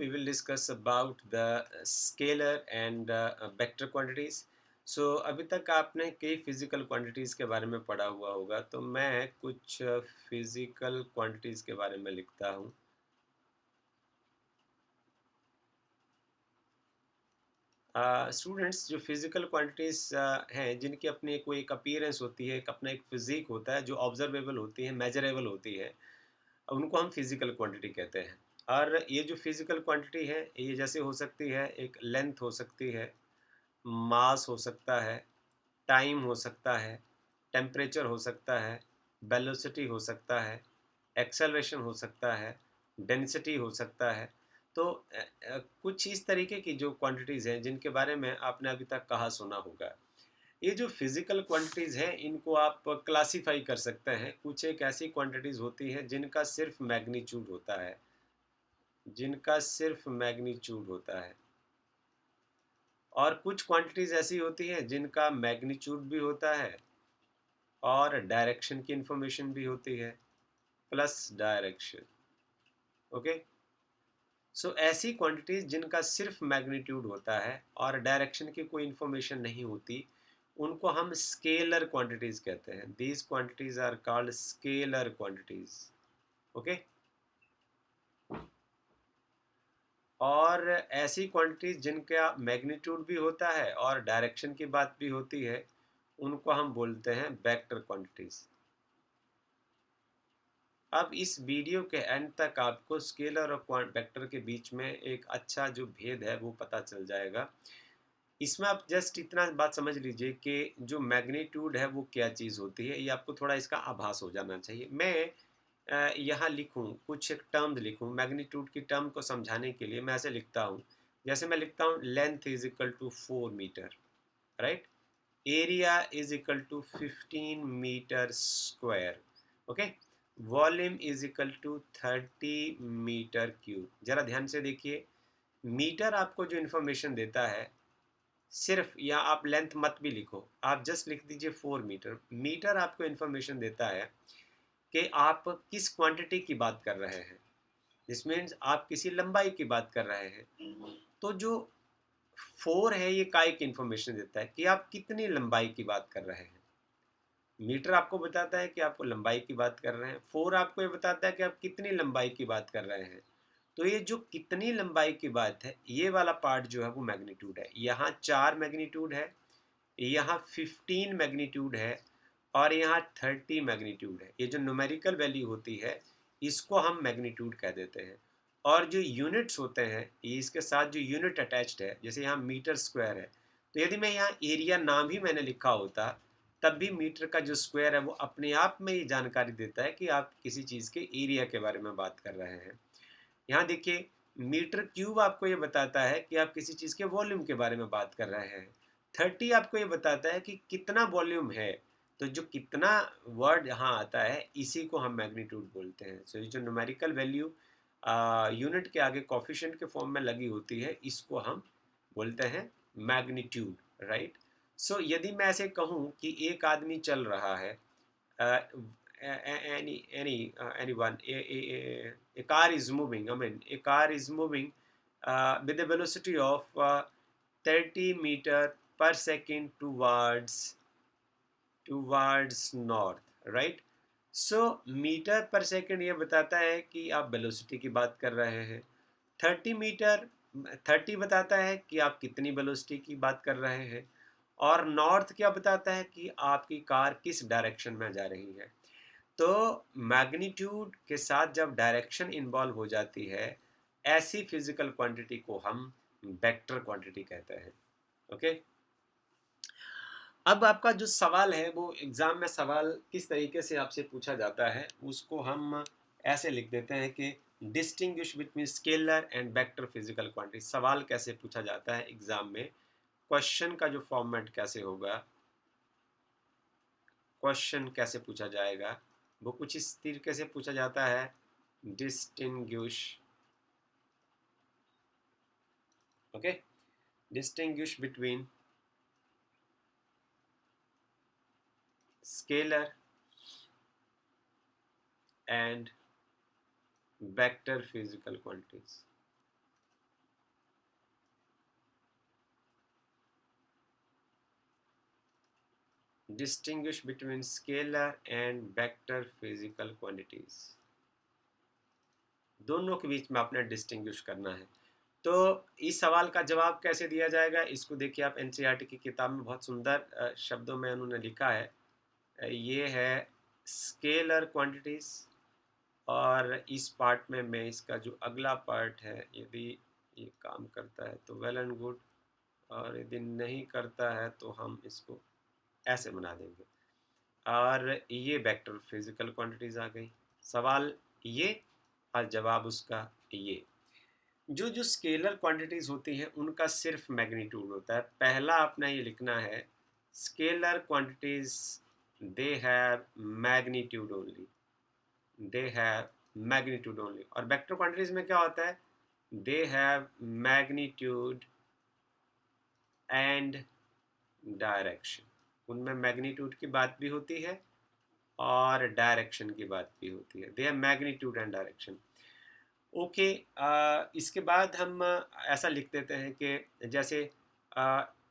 we will discuss about the scalar and vector quantities. So अभी तक आपने कई फिजिकल क्वांटिटीज़ के बारे में पढ़ा हुआ होगा, तो मैं कुछ फिजिकल क्वांटिटीज़ के बारे में लिखता हूँ। स्टूडेंट्स, जो फिजिकल क्वांटिटीज़ हैं जिनकी अपनी कोई एक अपीयरेंस होती है, एक अपना एक फिजिक होता है जो ऑब्जर्वेबल होती है, मेजरेबल होती है, उनको हम फिजिकल क्वांटिटी कहते हैं। और ये जो फिजिकल क्वांटिटी है, ये जैसे हो सकती है, एक लेंथ हो सकती है, मास हो सकता है, टाइम हो सकता है, टेम्परेचर हो सकता है, वेलोसिटी हो सकता है, एक्सेलरेशन हो सकता है, डेंसिटी हो सकता है। तो कुछ इस तरीके की जो क्वांटिटीज़ हैं जिनके बारे में आपने अभी तक कहा सुना होगा। ये जो फिजिकल क्वांटिटीज़ हैं इनको आप क्लासिफाई कर सकते हैं। कुछ एक ऐसी क्वांटिटीज़ होती हैं जिनका सिर्फ मैग्नीट्यूड होता है, जिनका सिर्फ मैग्नीट्यूड होता है। और कुछ क्वांटिटीज़ ऐसी होती हैं जिनका मैग्नीट्यूड भी होता है और डायरेक्शन की इंफॉर्मेशन भी होती है, प्लस डायरेक्शन। ओके। सो ऐसी क्वांटिटीज़ जिनका सिर्फ मैग्नीट्यूड होता है और डायरेक्शन की कोई इंफॉर्मेशन नहीं होती, उनको हम स्केलर क्वांटिटीज़ कहते हैं। These quantities are called scalar quantities. Okay. और ऐसी क्वांटिटीज़ जिनका मैग्नीट्यूड भी होता है और डायरेक्शन की बात भी होती है, उनको हम बोलते हैं वेक्टर क्वांटिटीज़। अब इस वीडियो के एंड तक आपको स्केलर और वेक्टर के बीच में एक अच्छा जो भेद है वो पता चल जाएगा। इसमें आप जस्ट इतना बात समझ लीजिए कि जो मैग्नीट्यूड है वो क्या चीज़ होती है, ये आपको थोड़ा इसका आभास हो जाना चाहिए। मैं यहाँ लिखूँ, कुछ एक टर्म्स लिखूँ मैग्नीट्यूड की टर्म को समझाने के लिए, मैं ऐसे लिखता हूँ। जैसे मैं लिखता हूँ length is equal to 4 metre, right? Area is equal to 15 metre square. Okay. Volume is equal to 30 metre cube. जरा ध्यान से देखिए, मीटर आपको जो इन्फॉर्मेशन देता है, सिर्फ या आप लेंथ मत भी लिखो, आप जस्ट लिख दीजिए 4 मीटर। मीटर आपको इन्फॉर्मेशन देता है कि आप किस क्वांटिटी की बात कर रहे हैं। दिस मीन्स आप किसी लंबाई की बात कर रहे हैं। तो जो 4 है ये काय की इन्फॉर्मेशन देता है कि आप कितनी लंबाई की बात कर रहे हैं। मीटर आपको बताता है कि आपको लंबाई की बात कर रहे हैं, 4 आपको ये बताता है कि आप कितनी लंबाई की बात कर रहे हैं। तो ये जो कितनी लंबाई की बात है, ये वाला पार्ट जो है वो मैग्नीट्यूड है। यहाँ 4 मैग्नीट्यूड है, यहाँ 15 मैग्नीट्यूड है और यहाँ 30 मैग्नीट्यूड है। ये जो न्यूमेरिकल वैल्यू होती है, इसको हम मैग्नीट्यूड कह देते हैं। और जो यूनिट्स होते हैं, ये इसके साथ जो यूनिट अटैच्ड है, जैसे यहाँ मीटर स्क्वायर है, तो यदि मैं यहाँ एरिया नाम ही मैंने लिखा होता, तब भी मीटर का जो स्क्वायर है वो अपने आप में ये जानकारी देता है कि आप किसी चीज़ के एरिया के बारे में बात कर रहे हैं। यहाँ देखिए, मीटर क्यूब आपको ये बताता है कि आप किसी चीज़ के वॉल्यूम के बारे में बात कर रहे हैं। 30 आपको ये बताता है कि कितना वॉल्यूम है। तो जो कितना वर्ड यहाँ आता है, इसी को हम मैग्नीट्यूड बोलते हैं। सो ये जो न्यूमेरिकल वैल्यू यूनिट के आगे कोफिशिएंट के फॉर्म में लगी होती है, इसको हम बोलते हैं मैग्नीट्यूड, राइट? सो यदि मैं ऐसे कहूँ कि एक आदमी चल रहा है, anyone, a car is moving, I mean a car is moving with a velocity of 30 meter per second towards north, right? So metre पर सेकंड ये बताता है कि आप वेलोसिटी की बात कर रहे हैं। 30 मीटर, 30 बताता है कि आप कितनी वेलोसिटी की बात कर रहे हैं। और नॉर्थ क्या बताता है कि आपकी कार किस डायरेक्शन में जा रही है। तो मैग्नीट्यूड के साथ जब डायरेक्शन इन्वॉल्व हो जाती है, ऐसी फिजिकल क्वांटिटी को हम वेक्टर क्वांटिटी कहते हैं। ओके। अब आपका जो सवाल है वो एग्जाम में सवाल किस तरीके से आपसे पूछा जाता है, उसको हम ऐसे लिख देते हैं कि distinguish between scalar and vector physical quantity. सवाल कैसे पूछा जाता है एग्जाम में, क्वेश्चन का जो फॉर्मेट कैसे होगा, क्वेश्चन कैसे पूछा जाएगा, वो कुछ इस तरीके से पूछा जाता है। Distinguish, okay, distinguish between scalar and vector physical quantities. Distinguish between scalar and vector physical quantities, दोनों के बीच में आपने डिस्टिंग्विश करना है। तो इस सवाल का जवाब कैसे दिया जाएगा, इसको देखिए आप एनसीईआरटी की किताब में बहुत सुंदर शब्दों में उन्होंने लिखा है। ये है स्केलर क्वांटिटीज, और इस पार्ट में मैं इसका जो अगला पार्ट है, यदि ये काम करता है तो वेल एंड गुड, और यदि नहीं करता है तो हम इसको ऐसे बना देंगे। और ये वेक्टर फिजिकल क्वांटिटीज आ गई। सवाल ये और जवाब उसका ये। जो जो स्केलर क्वांटिटीज होती हैं उनका सिर्फ मैग्नीट्यूड होता है। पहला अपना ये लिखना है, scalar quantities they have magnitude only, they have magnitude only. और वेक्टर क्वांटिटीज में क्या होता है, they have magnitude and direction. उनमें मैग्नीट्यूड की बात भी होती है और डायरेक्शन की बात भी होती है। They have magnitude and direction. Okay, इसके बाद हम ऐसा लिख देते हैं कि जैसे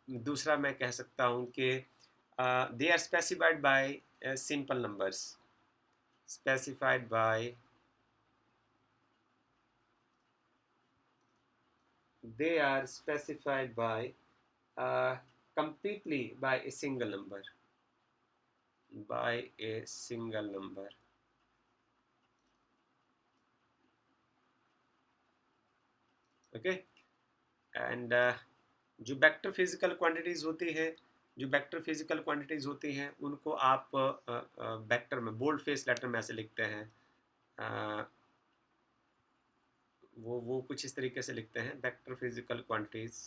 दूसरा मैं कह सकता हूँ कि they are specified by simple numbers, specified by, they are specified completely by a single number, by a single number. Okay, and जो वेक्टर फिजिकल क्वांटिटीज होती है, जो वेक्टर फिजिकल क्वांटिटीज होती हैं उनको आप वेक्टर में बोल्ड फेस लेटर में ऐसे लिखते हैं। वो कुछ इस तरीके से लिखते हैं, vector physical quantities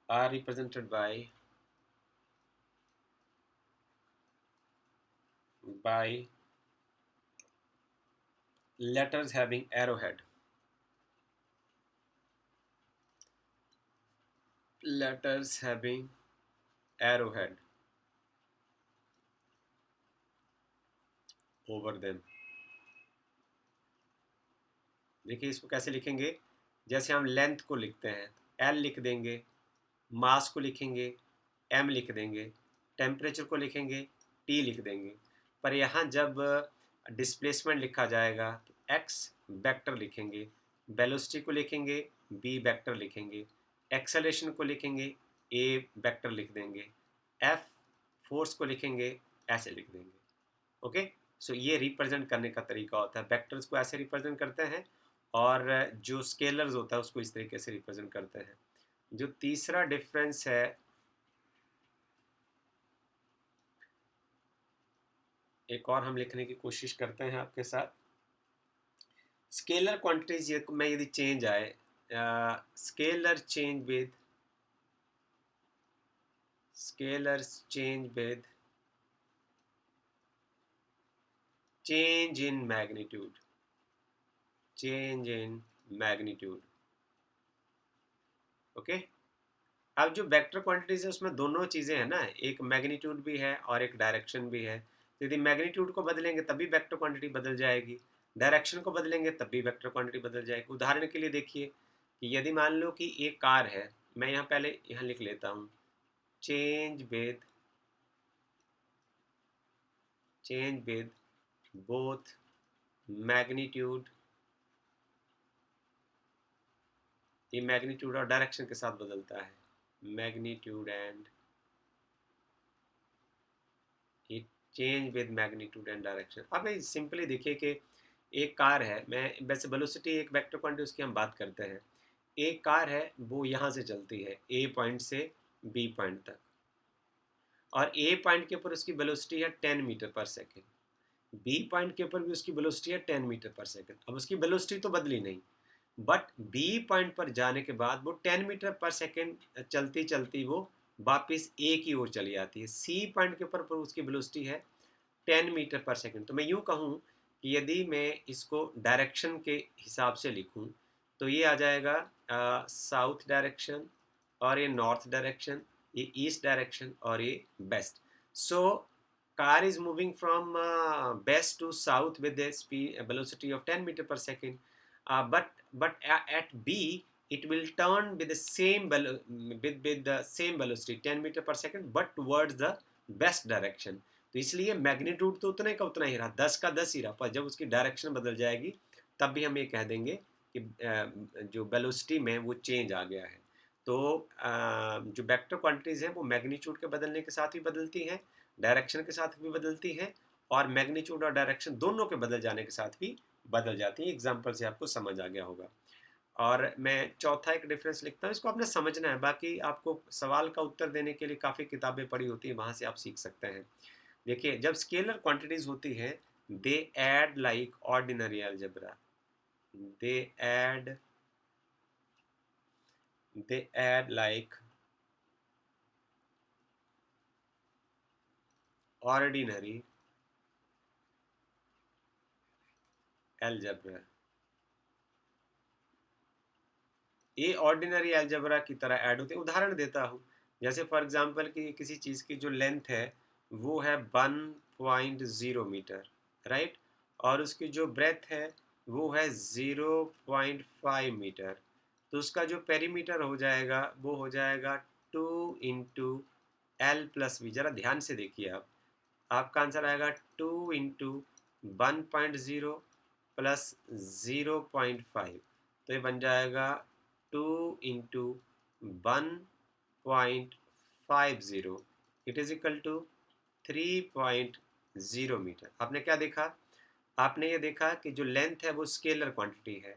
are represented by letters having arrowhead, letters having arrowhead over them। देखिए इसको कैसे लिखेंगे, जैसे हम लेंथ को लिखते हैं एल लिख देंगे, मास को लिखेंगे एम लिख देंगे, टेम्परेचर को लिखेंगे टी लिख देंगे। पर यहाँ जब डिस्प्लेसमेंट लिखा जाएगा तो एक्स वेक्टर लिखेंगे, वेलोसिटी को लिखेंगे बी वेक्टर लिखेंगे, एक्सेलरेशन को लिखेंगे ए वेक्टर लिख देंगे, एफ फोर्स को लिखेंगे ऐसे लिख देंगे। ओके, सो ये रिप्रेजेंट करने का तरीका होता है। वेक्टर्स को ऐसे रिप्रेजेंट करते हैं और जो स्केलर्स होता है उसको इस तरीके से रिप्रेजेंट करते हैं। जो तीसरा डिफरेंस है, एक और हम लिखने की कोशिश करते हैं आपके साथ। स्केलर क्वांटिटीज में यदि चेंज आए, scalar change with, scalars change with change in magnitude, change in magnitude. Okay, अब जो वेक्टर क्वांटिटीज है उसमें दोनों चीज़ें हैं ना, एक मैग्नीट्यूड भी है और एक डायरेक्शन भी है। तो यदि मैग्नीट्यूड को बदलेंगे तभी वेक्टर क्वांटिटी बदल जाएगी, डायरेक्शन को बदलेंगे तब भी वेक्टर क्वांटिटी बदल जाएगी। उदाहरण के लिए देखिए कि यदि मान लो कि एक कार है, मैं यहाँ पहले यहाँ लिख लेता हूँ, चेंज विद बोथ मैग्नीट्यूड, ये मैग्नीट्यूड और डायरेक्शन के साथ बदलता है, magnitude and it change with magnitude and direction. अब सिंपली देखिए कि एक कार है, मैं वैसे वेलोसिटी एक वेक्टर क्वांटिटी उसकी हम बात करते हैं। एक कार है वो यहाँ से चलती है ए पॉइंट से बी पॉइंट तक, और ए पॉइंट के ऊपर उसकी वेलोसिटी है 10 मीटर पर सेकेंड, बी पॉइंट के ऊपर भी उसकी वेलोसिटी है 10 मीटर पर सेकेंड। अब उसकी वेलोसिटी तो बदली नहीं, बट बी पॉइंट पर जाने के बाद वो 10 मीटर पर सेकेंड चलती चलती वो वापस ए की ओर चली जाती है। सी पॉइंट के ऊपर पर उसकी वेलोसिटी है 10 मीटर पर सेकेंड। तो मैं यूँ कहूँ कि यदि मैं इसको डायरेक्शन के हिसाब से लिखूँ तो ये आ जाएगा साउथ डायरेक्शन, और ये नॉर्थ डायरेक्शन, ये ईस्ट डायरेक्शन और ये west. So car is moving from west to south with a speed velocity of 10 meter per second, but at B it will turn with the same with the same velocity 10 metre पर second but towards the best direction. तो इसलिए magnitude तो उतने का उतना ही रहा, 10 का 10 ही रहा, पर जब उसकी डायरेक्शन बदल जाएगी तब भी हम ये कह देंगे कि जो वेलोसिटी में वो चेंज आ गया है। तो जो वेक्टर क्वांटिटीज़ हैं वो मैग्नीट्यूड के बदलने के साथ भी बदलती हैं, डायरेक्शन के साथ भी बदलती हैं, और मैग्नीट्यूड और डायरेक्शन दोनों के बदल जाने के साथ भी बदल जाती हैं। एग्जाम्पल से आपको समझ आ गया होगा। और मैं चौथा एक डिफरेंस लिखता हूँ, इसको आपने समझना है, बाकी आपको सवाल का उत्तर देने के लिए काफ़ी किताबें पढ़ी होती हैं, वहाँ से आप सीख सकते हैं। देखिए, जब स्केलर क्वांटिटीज़ होती हैं, they add like ordinary algebra, they add they add like ordinary algebra। ये ऑर्डिनरी अलजेब्रा की तरह ऐड होते हैं। उदाहरण देता हूँ, जैसे फॉर एग्जांपल कि किसी चीज़ की जो लेंथ है वो है 1.0 मीटर, राइट, और उसकी जो ब्रेथ है वो है 0.5 मीटर। तो उसका जो पेरीमीटर हो जाएगा वो हो जाएगा 2 इंटू एल प्लस वी। ज़रा ध्यान से देखिए, आप आपका आंसर आएगा 2 इंटू 1.0 प्लस 0.5, तो ये बन जाएगा 2 into 1.50, it is equal to 3.0 metre. आपने क्या देखा? आपने ये देखा कि जो लेंथ है वो स्केलर क्वांटिटी है,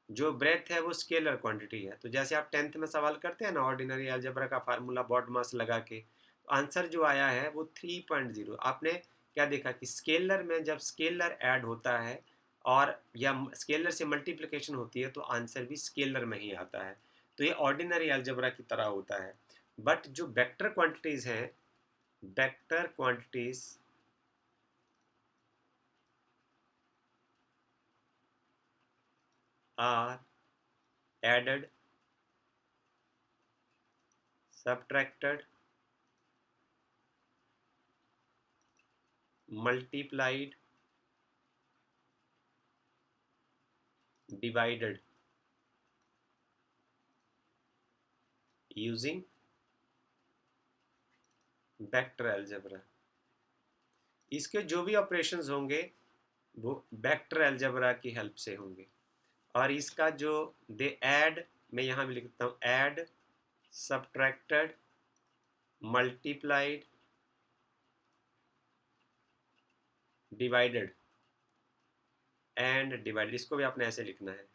जो ब्रेथ है वो स्केलर क्वांटिटी है। तो जैसे आप 10th में सवाल करते हैं ना ऑर्डिनरी अलजेब्रा का फार्मूला बॉड मास लगा के, तो आंसर जो आया है वो 3.0। आपने क्या देखा कि स्केलर में जब स्केलर ऐड होता है और या स्केलर से मल्टीप्लिकेशन होती है तो आंसर भी स्केलर में ही आता है। तो ये ऑर्डिनरी अलजेब्रा की तरह होता है। बट जो वेक्टर क्वांटिटीज़ हैं, vector quantities are added, subtracted, multiplied, divided using vector algebra. इसके जो भी ऑपरेशंस होंगे वो वेक्टर अलजेब्रा की हेल्प से होंगे। और इसका जो दे ऐड, मैं यहाँ भी लिखता हूँ add, subtracted, multiplied, divided and divided, इसको भी आपने ऐसे लिखना है,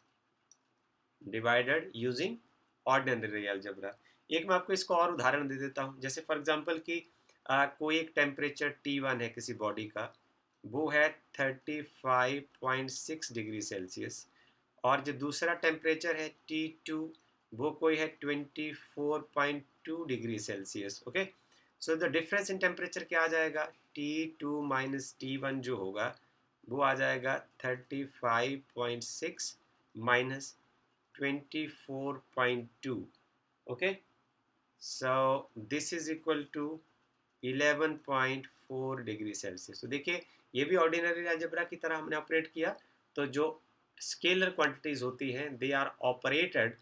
डिवाइडेड यूजिंग ऑर्डिनरी अलजेब्रा। एक मैं आपको इसको और उदाहरण दे देता हूँ। जैसे फॉर एग्जांपल कि कोई एक टेम्परेचर T1 है किसी बॉडी का, वो है 35.6 डिग्री सेल्सियस, और जो दूसरा टेम्परेचर है T2, वो कोई है 24.2 degree Celsius. Okay, so the difference in temperature क्या आ जाएगा? T2 माइनस T1 जो होगा वो आ जाएगा 35.6 minus 24.2। okay, so this is equal to 11.4 degree Celsius. तो देखिए, ये भी ऑर्डिनरी अलजेब्रा की तरह हमने ऑपरेट किया। तो जो स्केलर क्वांटिटीज होती हैं they are operated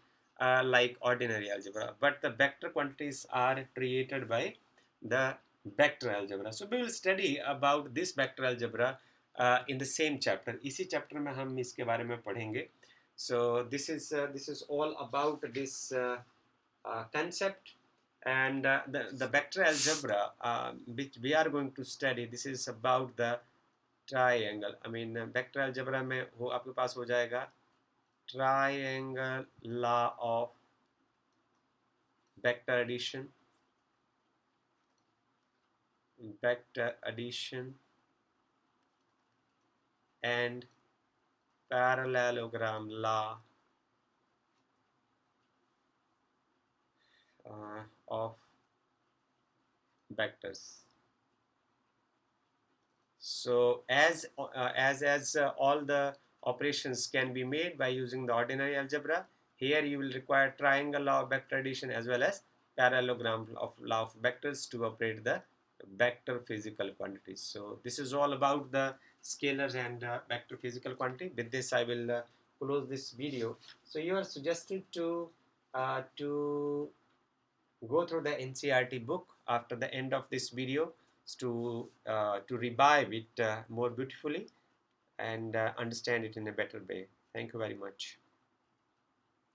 like ordinary algebra, but the vector quantities are created by the vector algebra. So we will study about this vector algebra in the same chapter। इसी chapter में हम इसके बारे में पढ़ेंगे। So this is all about this concept, and the vector algebra which we are going to study, this is about the triangle। I mean vector algebra में हो आपके पास हो जाएगा triangle law of vector addition, and parallelogram law of vectors। So as all the operations can be made by using the ordinary algebra, here you will require triangle law of vector addition as well as parallelogram of law of vectors to operate the vector physical quantities। So this is all about the scalars and vector physical quantity. With this I will close this video. So you are suggested to to go through the NCERT book after the end of this video to revive it more beautifully and understand it in a better way. Thank you very much.